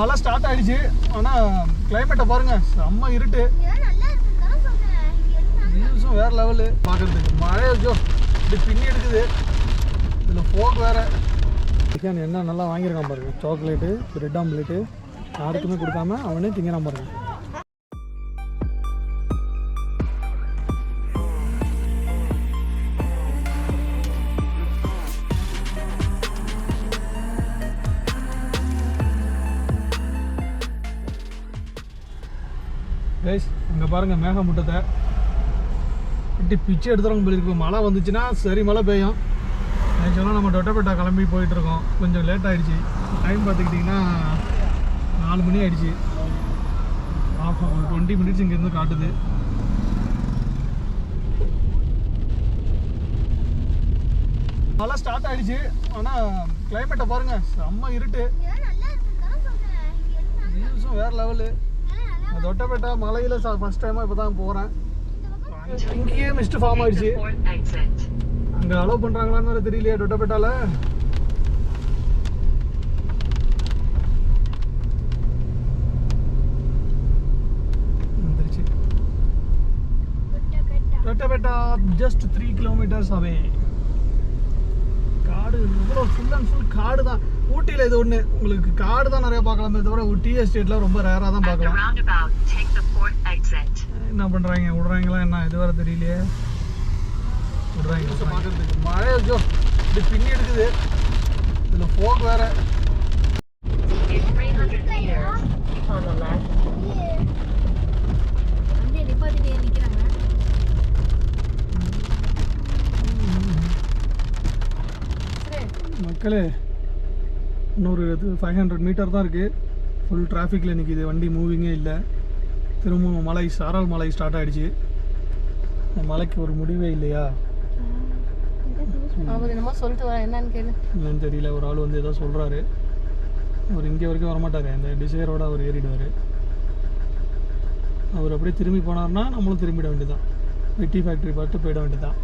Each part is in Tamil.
மழை ஸ்டார்ட் ஆயிடுச்சு. ஆனால் கிளைமேட்டை பாருங்க, செம்ம இருட்டு. வியூஸும் வேற லெவலு பார்க்கறதுக்கு. மழை வச்சோ இப்படி பின்னி எடுக்குது. இதில் ஃபோக் வேற. சிக்கன் என்ன நல்லா வாங்கியிருக்கான் பாருங்க. சாக்லேட்டு, பிரெட் ஆம்லேட்டு யாருக்குமே கொடுக்காம அவனே திங்கிறான் பாருங்க. கைஸ் அங்கே பாருங்கள் மேகமூட்டத்தை இப்படி பிச்சு எடுத்துறவங்க போயிருக்கு. மழை வந்துச்சுன்னா சரி மழை பெய்யும். ஆக்சுவலாக நம்ம டொட்டபெட்டா கிளம்பி போயிட்டுருக்கோம். கொஞ்சம் லேட் ஆகிடுச்சு. டைம் பார்த்துக்கிட்டிங்கன்னா 4 மணி ஆகிடுச்சு. 20 மினிட்ஸ் இங்கேருந்து காட்டுது. மழை ஸ்டார்ட் ஆகிடுச்சு. ஆனால் கிளைமேட்டை பாருங்கள், செம்ம இருட்டு. வியூஸும் வேறு லெவலு. தொட்டபெட்டா மலையில் ஃபர்ஸ்ட் டைமாக இப்போ தான் போகிறேன். இங்கேயே மிஸ்ட் ஃபார்ம் ஆயிடுச்சு. அங்கே அலோவ் பண்ணுறாங்களான்னு வேறு தெரியலையே தொட்டபெட்டாவில். வந்துருச்சு தொட்டபெட்டா. ஜஸ்ட் 3 கிலோமீட்டர்ஸ் அவே. காடு இவ்வளோ ஃபுல் அண்ட் ஃபுல் காடு தான். ஊட்டியில் இது ஒன்று உங்களுக்கு காடு தான் நிறையா பார்க்கலாமே தவிர டீ எஸ்டேட்டில் ரொம்ப ரேராக தான் பார்க்கலாம். என்ன பண்ணுறாங்க, விடுறாங்களா என்ன இது வேறு தெரியலையே. விடுறாங்க பார்க்கறதுக்கு. மழை வச்சோ இப்படி பின்னி எடுக்குது. இதில் ஃபோக் வேற. மக்களே இன்னொரு 500 மீட்டர் தான் இருக்குது. ஃபுல் டிராஃபிக்கில் நிற்கிது. வண்டி மூவிங்கே இல்லை. திரும்பவும் மழை, சாரல் மழை ஸ்டார்ட் ஆகிடுச்சு. இந்த மலைக்கு ஒரு முடிவே இல்லையா? என்னன்னு தெரியல. ஒரு ஆள் வந்து ஏதோ சொல்கிறாரு. அவர் இங்கே வரைக்கும் வரமாட்டார். இந்த டிசைரோடு அவர் ஏறிடுவார். அவர் அப்படியே திரும்பி போனார்னா நம்மளும் திரும்பிட வேண்டியதான். டீ ஃபேக்ட்ரி பார்த்து போயிட வேண்டியதான்.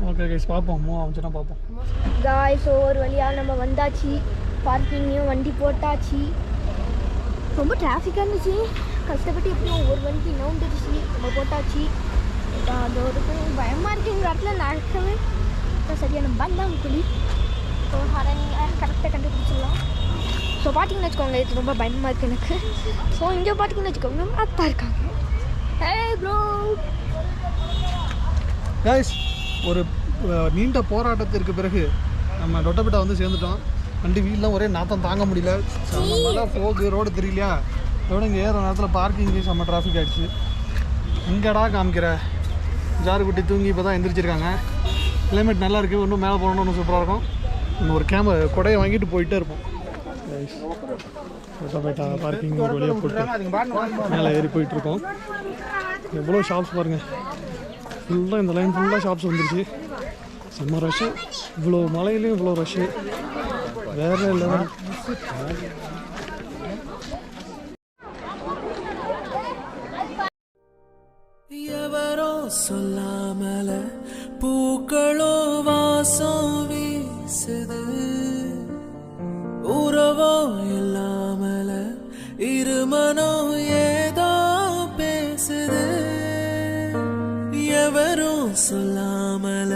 ஓகே கைஸ், பார்ப்போம். மூவ் ஆச்சுன்னா பார்ப்போம். ஸோ ஒரு வழியாக நம்ம வந்தாச்சு. பார்க்கிங்கையும் வண்டி போட்டாச்சு. ரொம்ப டிராஃபிக்காக இருந்துச்சு. கஷ்டப்பட்டு எப்படியும் ஒரு வண்டி நவுந்துடுச்சு. நம்ம போட்டாச்சு. அது ஒரு பயமாக இருக்குது. இந்த இடத்துல நடக்கவே சரியான பந்தாம் குழி. ஸோ அதை நீங்கள் கரெக்டாக கண்டுபிடிச்சிடலாம். ஸோ பார்த்தீங்கன்னு வச்சுக்கோங்க, இது ரொம்ப பயமாக இருக்குது எனக்கு. ஸோ இங்கே பார்த்தீங்கன்னு வச்சுக்கோங்க, அத்தா இருக்காங்க. ஹே ப்ரோ கைஸ், ஒரு நீண்ட போராட்டத்திற்கு பிறகு நம்ம தொட்டபெட்டா வந்து சேர்ந்துட்டோம். வண்டி வீல்லாம் ஒரே நாத்தம் தாங்க முடியல. செம்ம மழை, போக்கு, ரோடு தெரியலையா. ரோடு இங்கே ஏற நேரத்தில் பார்க்கிங்கு செம்ம டிராஃபிக் ஆகிடுச்சு. இங்கேடா காமிக்கிற ஜாருக்குட்டி தூங்கி இப்போ தான் எந்திரிச்சிருக்காங்க. கிளைமேட் நல்லா இருக்குது. இன்னும் மேலே போகணுன்னு இன்னும் சூப்பராக இருக்கும். இன்னும் ஒரு கொடையை வாங்கிட்டு போயிட்டே இருப்போம். தொட்டபெட்டா பார்க்கிங் ஒரு வழியாக போட்டு மேலே ஏறி போயிட்டுருக்கோம். எவ்வளோ ஷாப்ஸ் பாருங்கள். ஃபுல்லாக இந்த லைன் ஃபுல்லாக ஷாப்ஸ் வந்துருச்சு. செம்ம ரஷ்ஷு. இவ்வளோ மலையிலையும் இவ்வளோ ரஷ்ஷு வேறு லெவல். எவரோ சொல்லாமல பூக்களோ வாசம் வீசுது. உறவோ இல்லாமல இருமனோ ஏதோ பேசுது. எவரும் சொல்லாமல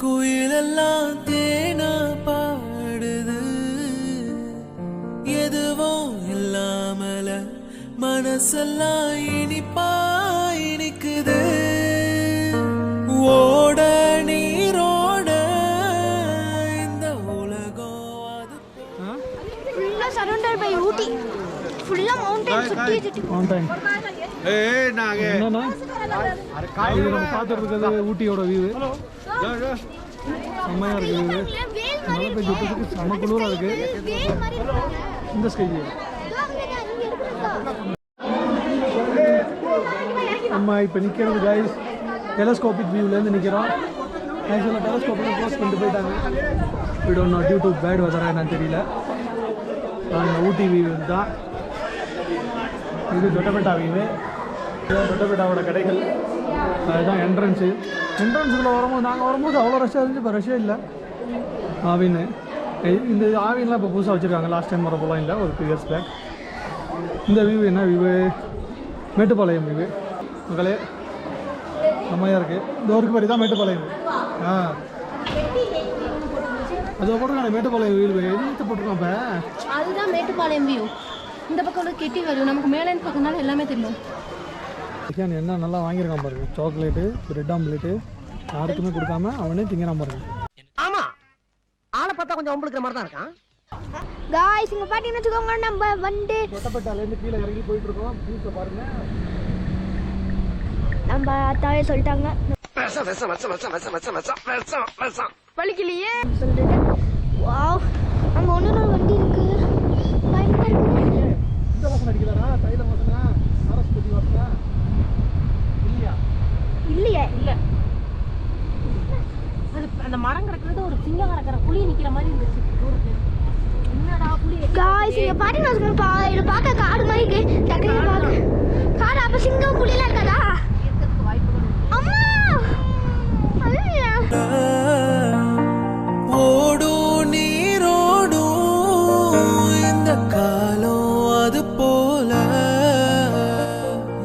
குயிலெல்லாம் தேனா பாடுது. எதுவும் இல்லாமல மனசெல்லாம் இனிப்பா இனிக்குது. ஓட நீரோட இந்த உலகம் அது ஃபுல்லா சரௌண்டட் பை ஊட்டி. ஃபுல்லா மவுண்டன் சுத்தி மவுண்டன். என்னன்னா நம்ம பார்த்துட்டு இருக்கிறது ஊட்டியோட வியூ. செம்மையாக இருக்குது. மழை பெஞ்சு விட்டதுக்கு செம்ம குளிராக இருக்குது. இந்த ஸ்கை நம்ம இப்போ நிற்கிறது கைஸ் டெலஸ்கோபிக் வியூலேருந்து நிற்கிறோம். ஆக்சுவலாக டெலஸ்கோப்பில் க்ளோஸ் பண்ணிட்டு போயிட்டாங்க. We don't know due to bad வெதரா என்னன்னு தெரியல. ஊட்டி வியூ தான் இது. தொட்டபெட்டா வியூ. தொட்டபெட்டாவோட கடைகள். அதுதான் என்ட்ரன்ஸுக்குள்ளே வரும்போது நாங்கள் வரும்போது அவ்வளோ ரஷ்ஷாக இருந்துச்சு. இப்போ ரஷ்ஷே இல்லை அப்படின்னு இந்த ஆவியெல்லாம் இப்போ புதுசாக வச்சுருக்காங்க. லாஸ்ட் டைம் வரப்போலாம் இல்லை, ஒரு 2 இயர்ஸ் பேக். இந்த வியூ என்ன வியூ? மேட்டுப்பாளையம் வியூ மக்களே, செம்மையாக இருக்குது. இந்த ஒருக்கு பேர் தான் மேட்டுப்பாளையம். அது போட்டிருக்காங்க மேட்டுப்பாளையம் வியூ. எதுக்கு போட்டிருக்கோம் இப்போ? அதுதான் மேட்டுப்பாளையம் வியூ. இந்த பக்கம் ஒரு கெட்டி வரும், நமக்கு மேலேருந்து பக்கம்னால எல்லாமே தெரியும். சிக்கன் என்ன நல்லா வாங்கியிருக்கான் பாருங்க. சாக்லேட்டு, பிரெட் ஆம்லேட்டு யாருக்குமே கொடுக்காம அவனே திங்கிறான் பாருங்க. ஆமா, ஆளை பார்த்தா கொஞ்சம் ஒம்பளுக்கிற மாதிரி தான் இருக்கான். காய்ஸ் இங்கே பார்த்தீங்கன்னு வச்சுக்கோங்க, நம்ம வந்து தொட்டப்பட்டாலேருந்து கீழே இறங்கி போயிட்டு இருக்கோம். வியூஸை பாருங்க. நம்ம அத்தாவே சொல்லிட்டாங்க வலிக்கலையே சொல்லிட்டு. வாவ், அங்கே ஒன்று வண்டி இருக்கு, பயமா இருக்கு. இந்த வாசனை அடிக்கலடா, தைல வாசனை, அரஸ்பதி வாசனை இல்லையா? இல்லையே, இல்ல. அது அந்த மரம் கிடக்குறது ஒரு சிங்கம் கிடக்குற புளி நிக்கிற மாதிரி இருந்துச்சு. என்னடா புளி? காய்ஸ் இங்கே பார்த்தீங்கன்னு வச்சுக்கோங்க, இதை பார்க்க காடு மாதிரி இருக்கு. டக்குனு பார்க்க காடு, அப்போ சிங்கம் புலியெல்லாம் இருக்காதா? இருக்கிறதுக்கு வாய்ப்புகள் அம்மா ஐயா, ஓடும் நீரோடும் இந்த காலம் அது போல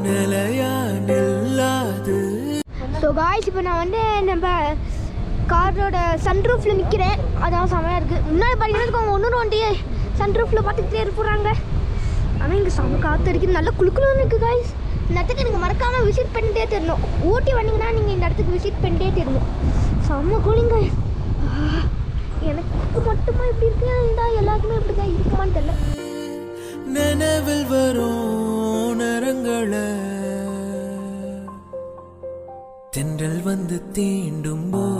நிலையா நில்லாது. ஸோ காய்ஸ் இப்போ நான் வந்து நம்ம காரோட சன்ரூஃபில் நிற்கிறேன். அதான் செமையாக இருக்குது. முன்னாடி பார்த்தீங்கன்னா ஒன்று வண்டி சன்ரூஃபில் பார்த்துக்கிட்டே இருப்பாங்க. ஆனால் இங்கே செம காற்று அடிக்குது, நல்லா குளுக்குன்னு இருக்குது காய்ஸ். இந்த இடத்துக்கு நீங்கள் மறக்காமல் விசிட் பண்ணிட்டே தெரியணும். ஊட்டி வந்தீங்கன்னா நீங்கள் இந்த இடத்துக்கு விசிட் பண்ணிட்டே தெரியணும். செம்ம கூலிங்க. எனக்கு மட்டுமா இப்படி இருக்கு, எல்லாருக்குமே இப்படி தான் இருக்குமான்னு தெரியல. நினைவில் வரும் நரங்களை தென்றல் வந்து தீண்டும் போது